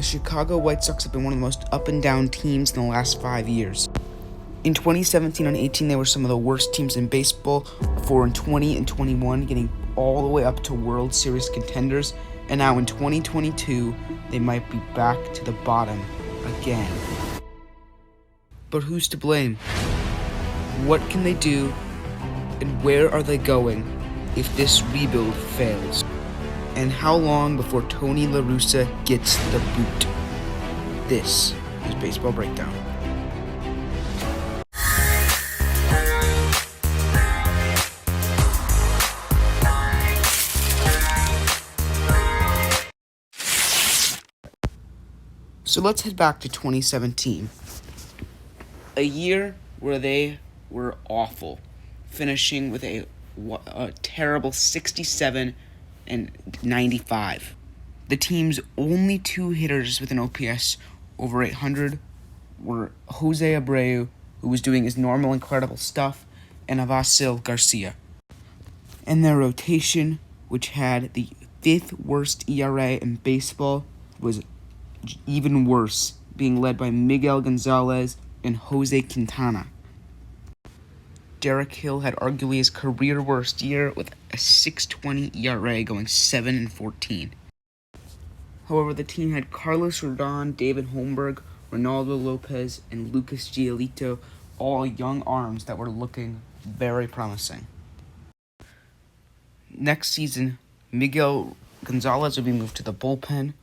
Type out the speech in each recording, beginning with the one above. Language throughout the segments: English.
The Chicago White Sox have been one of the most up and down teams in the last 5 years. In 2017 and 18, they were some of the worst teams in baseball, before in 20 and 21 getting all the way up to World Series contenders, and now in 2022, they might be back to the bottom again. But who's to blame? What can they do, and where are they going if this rebuild fails? And how long before Tony La Russa gets the boot? This is Baseball Breakdown. So let's head back to 2017. A year where they were awful, finishing with a terrible 67 and 95. The team's only two hitters with an OPS over 800 were Jose Abreu, who was doing his normal incredible stuff, and Avisail Garcia. And their rotation, which had the 5th worst ERA in baseball, was even worse, being led by Miguel Gonzalez and Jose Quintana. Derek Hill had arguably his career worst year with a 6.20 ERA, going 7-14. However, the team had Carlos Rodon, David Holmberg, Reynaldo Lopez, and Lucas Giolito, all young arms that were looking very promising. Next season, Miguel Gonzalez would be moved to the bullpen.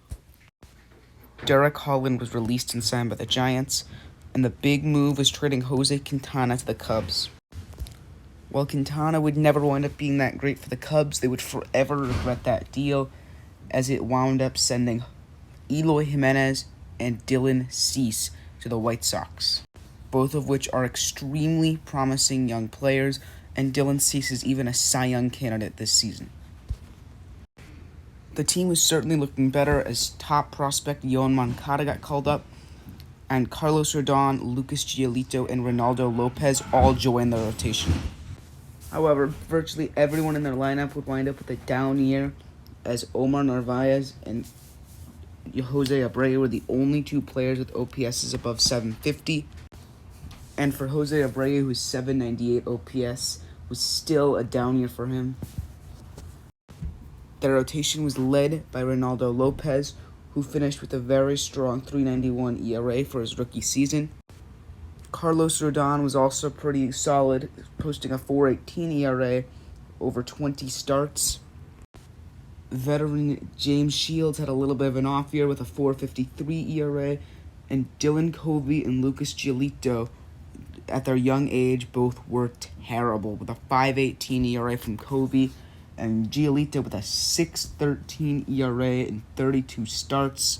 Derek Holland was released and signed by the Giants, and the big move was trading Jose Quintana to the Cubs. While Quintana would never wind up being that great for the Cubs, they would forever regret that deal, as it wound up sending Eloy Jimenez and Dylan Cease to the White Sox, both of which are extremely promising young players, and Dylan Cease is even a Cy Young candidate this season. The team was certainly looking better as top prospect Yoan Moncada got called up, and Carlos Rodon, Lucas Giolito, and Reynaldo Lopez all joined the rotation. However, virtually everyone in their lineup would wind up with a down year, as Omar Narvaez and Jose Abreu were the only two players with OPSs above 750. And for Jose Abreu, whose 798 OPS was still a down year for him. Their rotation was led by Reynaldo Lopez, who finished with a very strong 3.91 ERA for his rookie season. Carlos Rodon was also pretty solid, posting a 4.18 ERA over 20 starts. Veteran James Shields had a little bit of an off year with a 4.53 ERA, and Dylan Covey and Lucas Giolito, at their young age, both were terrible, with a 5.18 ERA from Covey, and Giolito with a 6.13 ERA in 32 starts.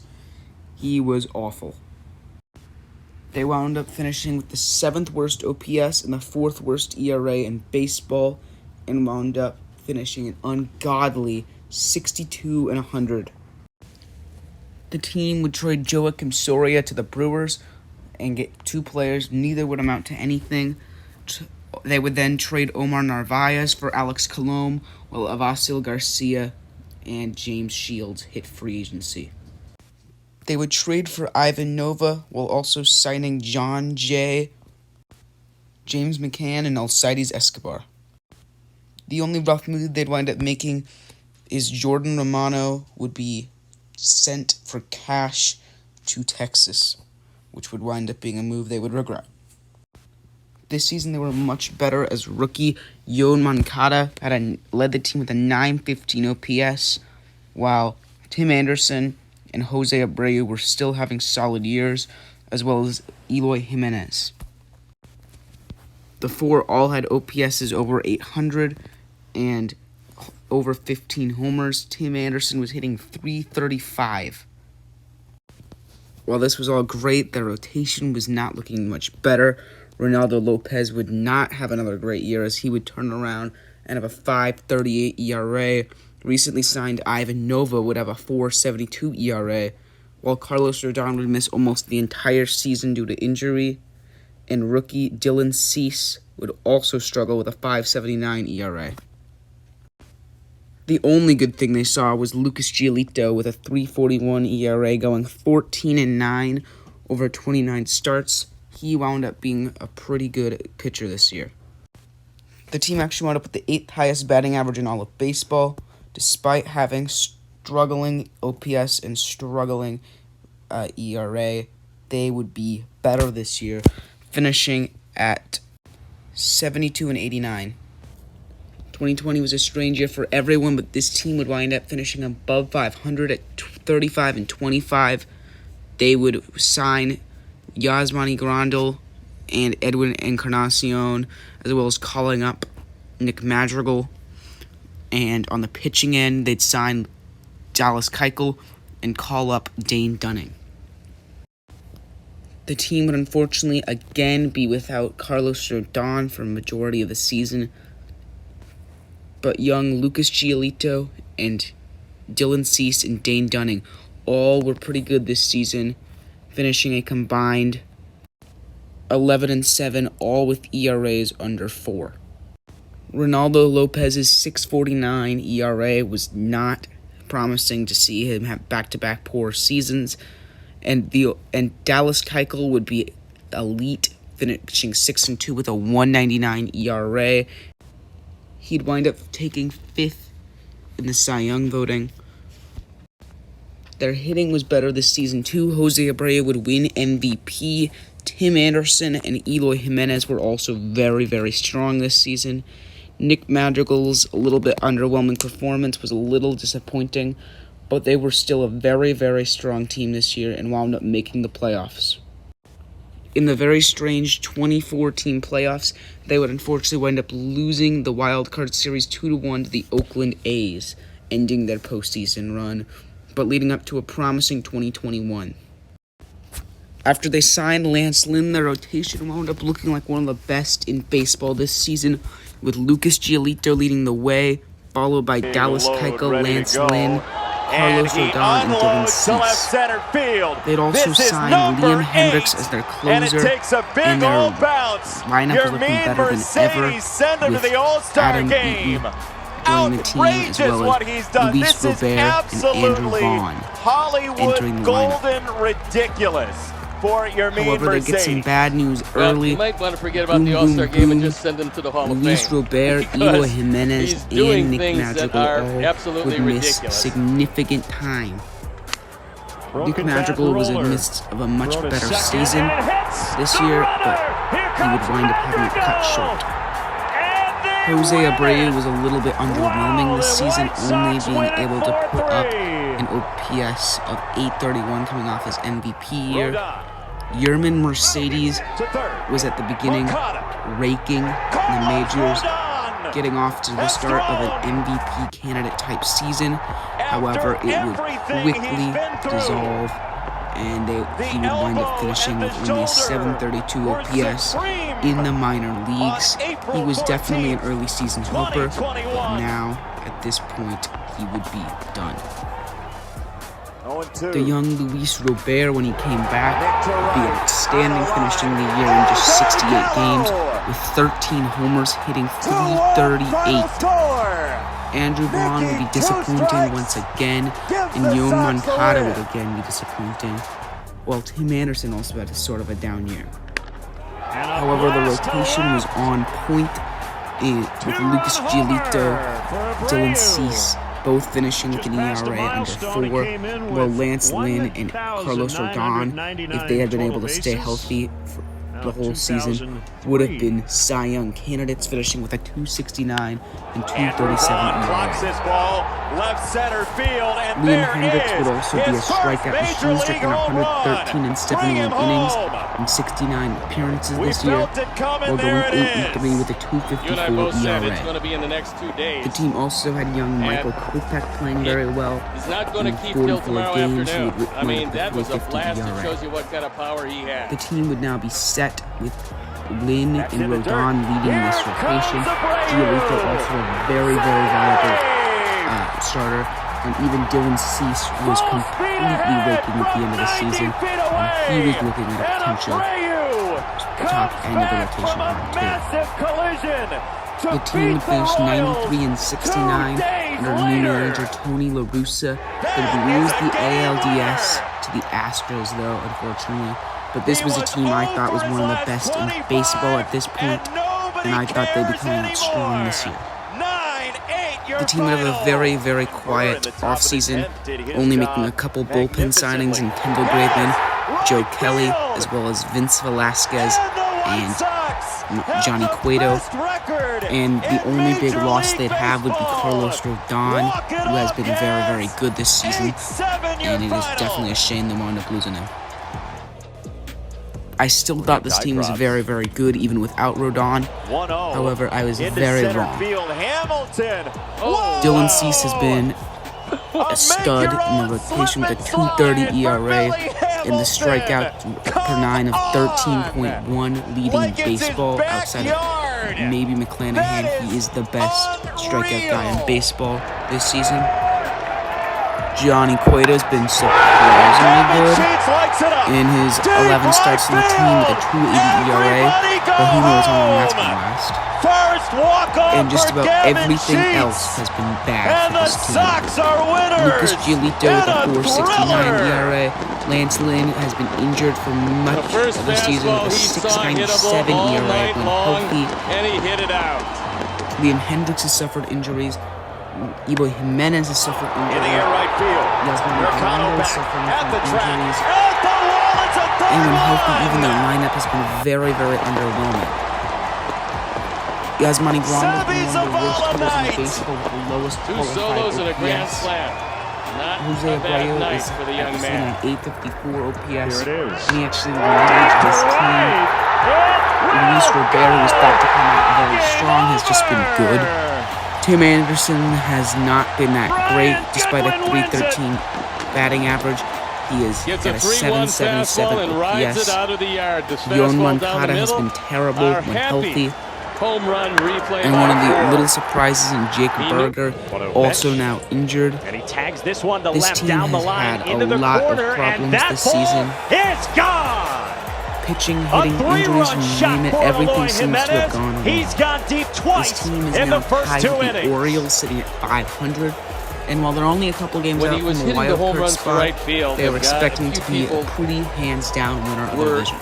He was awful. They wound up finishing with the 7th worst OPS and the 4th worst ERA in baseball, and wound up finishing an ungodly 62 and 100. The team would trade Joakim Soria to the Brewers and get two players. Neither would amount to anything. They would then trade Omar Narvaez for Alex Colomé, while Avisail Garcia and James Shields hit free agency. They would trade for Ivan Nova, while also signing John Jay, James McCann, and Alcides Escobar. The only rough move they'd wind up making is Jordan Romano would be sent for cash to Texas, which would wind up being a move they would regret. This season they were much better as rookie Yoan Moncada led the team with a 9.15 OPS, while Tim Anderson and Jose Abreu were still having solid years, as well as Eloy Jimenez. The four all had OPSs over 800 and over 15 homers. Tim Anderson was hitting .335. While this was all great, their rotation was not looking much better. Reynaldo Lopez would not have another great year, as he would turn around and have a 5.38 ERA. Recently signed Ivan Nova would have a 4.72 ERA, while Carlos Rodon would miss almost the entire season due to injury, and rookie Dylan Cease would also struggle with a 5.79 ERA. The only good thing they saw was Lucas Giolito with a 3.41 ERA going 14-9 over 29 starts. He wound up being a pretty good pitcher this year. The team actually wound up with the 8th highest batting average in all of baseball, despite having struggling OPS and struggling ERA. They would be better this year, finishing at 72-89. 2020 was a strange year for everyone, but this team would wind up finishing above 500 at 35-25. They would sign Yasmani Grandal and Edwin Encarnacion, as well as calling up Nick Madrigal. And on the pitching end, they'd sign Dallas Keuchel and call up Dane Dunning. The team would unfortunately again be without Carlos Rodon for a majority of the season, but young Lucas Giolito and Dylan Cease and Dane Dunning all were pretty good this season, finishing a combined 11-7, all with ERAs under 4. Ronaldo Lopez's 6.49 ERA was not promising to see him have back-to-back poor seasons, and Dallas Keuchel would be elite, finishing 6-2 with a 1.99 ERA. He'd wind up taking 5th in the Cy Young voting. Their hitting was better this season too. Jose Abreu would win MVP. Tim Anderson and Eloy Jimenez were also very, very strong this season. Nick Madrigal's a little bit underwhelming performance was a little disappointing, but they were still a very, very strong team this year and wound up making the playoffs. In the very strange 2014 playoffs, they would unfortunately wind up losing the Wild Card Series 2-1 to the Oakland A's, ending their postseason run, but leading up to a promising 2021. After they signed Lance Lynn, their rotation wound up looking like one of the best in baseball this season, with Lucas Giolito leading the way, followed by Dallas Keuchel, Lance Lynn, Carlos Rodon, and Dylan Cease. They'd also signed Liam Hendricks as their closer, and their lineup was looking better than ever, with Adam Eaton joining the team, as well as Luis Robert and Andrew Vaughn entering the lineup. However, they get some bad news early. You might want to forget about the All-Star game and just send them to the Hall of Fame. Luis Robert, Eloy Jimenez, and Nick Madrigal all would miss significant time. Nick Madrigal was in the midst of a much better season this year, but he would wind up having it cut short. Jose Abreu was a little bit underwhelming this season, only being able to put up an OPS of 831 coming off his MVP year. Yerman Mercedes was at the beginning raking in the majors, getting off to the start of an MVP candidate type season. However, it would quickly dissolve, and he would wind up finishing with only a 732 OPS in the minor leagues. He was definitely an early season helper, but now, at this point, he would be done. The young Luis Robert, when he came back, would be outstanding, finishing the year in just 68 games with 13 homers, hitting .338. Andrew Vaughn would be disappointing once again, and Yoan Moncada would again be disappointing, while Tim Anderson also had sort of a down year. However, the rotation was on point, with Lucas Giolito, Dylan Cease, both finishing with an ERA under 4, while Lance Lynn and Carlos Rodon, if they had been able to stay healthy for the whole season, would have been Cy Young candidates, finishing with a 269 and 237 ERA. Liam Hendricks would also be a strikeout machine, striking 113 in 71 innings and 69 appearances this year, while going 8-3 with a 254 ERA. The team also had young Michael Kopech playing very well. In 44 games, he would wind up with a 450 ERA. The team would now be set with Lynn and Rodon leading this rotation. Giolito also a very, very valuable starter, and even Dylan Cease was completely raking at the end of the season, and he was looking at a potential top end of the rotation round too. The team would finish 93-69, under new manager Tony La Russa. They would lose the ALDS to the Astros, though, unfortunately. But this was a team I thought was one of the best in baseball at this point, and I thought they'd be coming out strong this year. The team would have a very, very quiet offseason, only making a couple bullpen signings in Kendall Graveman, Joe Kelly, as well as Vince Velasquez and Johnny Cueto. And the only big loss they'd have would be Carlos Rodon, who has been very, very good this season, and it is definitely a shame they wound up losing him. I still thought this team was very, very good even without Rodon. However, I was very wrong. Dylan Cease has been a stud in the rotation with a 2.30 ERA and the strikeout per 9 of 13.1, leading baseball outside of maybe McClanahan. He is the best strikeout guy in baseball this season. Johnny Cueto's been surprisingly good in his 11 starts on the team with a 2.80 ERA, but who knows how long that's going to last. And just about everything else has been bad for this team. Lucas Giolito with a 4.69 ERA. Lance Lynn has been injured for much of the season with a 6.97 ERA when healthy. Liam Hendricks has suffered injuries. Eloy Jimenez has suffered injuries. Yasmani Grandal has suffered injuries. And when healthy, even their lineup has been very, very underwhelming. Yasmani Grandal is one of the worst hitters in baseball with the lowest qualified OPS. Jose Abreu is actually an 854 OPS. And he actually managed this team. Luis Robert, who was thought to come out very strong, has just been good. Tim Anderson has not been that great, despite a 313 batting average. He has got a 777 OPS. Yoan Moncada has been terrible when healthy. And one of the little surprises in Jake Burger, also now injured. This team has had a lot of problems this season. Pitching, hitting, injuries, you name it, everything seems to have gone wrong. This team is now tied with the Orioles, sitting at 500. And while they're only a couple games out from the wild card spot, they are expecting to be a pretty hands-down winner of the division.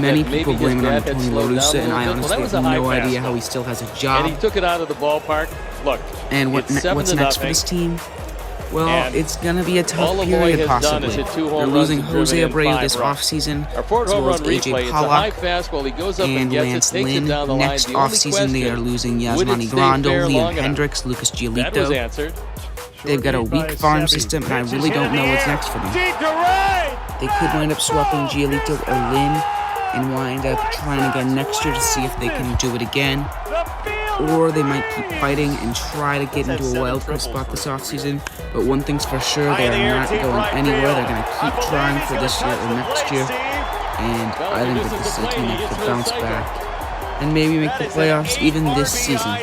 Many people blame it on Tony La Russa, and I honestly have no idea how he still has a job. And he took it out of the ballpark. Look, and what's next for this team? Well, it's going to be a tough period, possibly. They're losing Jose Abreu this offseason, as well as A.J. Pollock and Lance Lynn. Next offseason, they are losing Yasmani Grandal, Liam Hendricks, Lucas Giolito. They've got a weak farm system, and I really don't know what's next for them. They could wind up swapping Giolito or Lynn and wind up trying again next year to see if they can do it again. Or they might keep fighting and try to get into a wildcard spot this offseason. But one thing's for sure, they are not going anywhere. They're going to keep trying for this year or next year. And I think that this is a team that could bounce back and maybe make the playoffs even this season.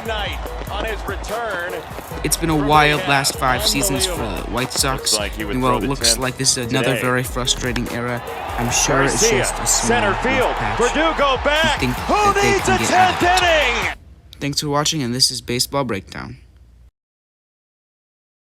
It's been a wild last 5 seasons for the White Sox, and while it looks like this is another very frustrating era, I'm sure it's just a small patch. I think that they can get out of it. Thanks for watching, and this is Baseball Breakdown.